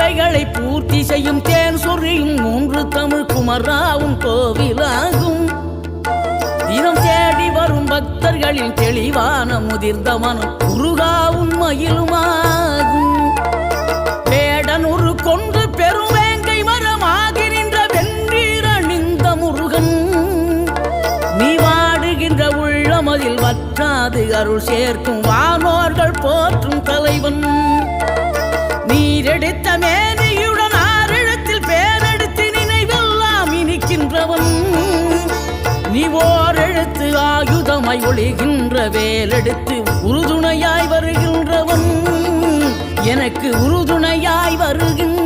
தேவைகளை பூர்த்தி செய்யும் தேன் சொரியும் மூன்று தமிழ் குமராவும் கோவிலாகும். தினம் தேடி வரும் பக்தர்களின் தெளிவான முதிர்ந்த மனம் குருகாவும் மயிலுமாகும். வேடனூறு கொண்டு பெருவேங்கை மரமாகி நின்ற வென்றீர் அணிந்த முருகன், நீ வாடுகின்ற உள்ளமதில் வற்றாது அருள் சேர்க்கும் வானோர்கள் போற்றும் தலைவன். நீரெடுத்த மேனியுடன் ஆறிடத்தில் பேரெடுத்து நினைவெல்லாம் இனிக்கின்றவன், நீ ஓரெழுத்து ஆயுதமாய் ஒளிகின்ற வேலெடுத்து உறுதுணையாய் வருகின்றவன், எனக்கு உறுதுணையாய் வருகின்ற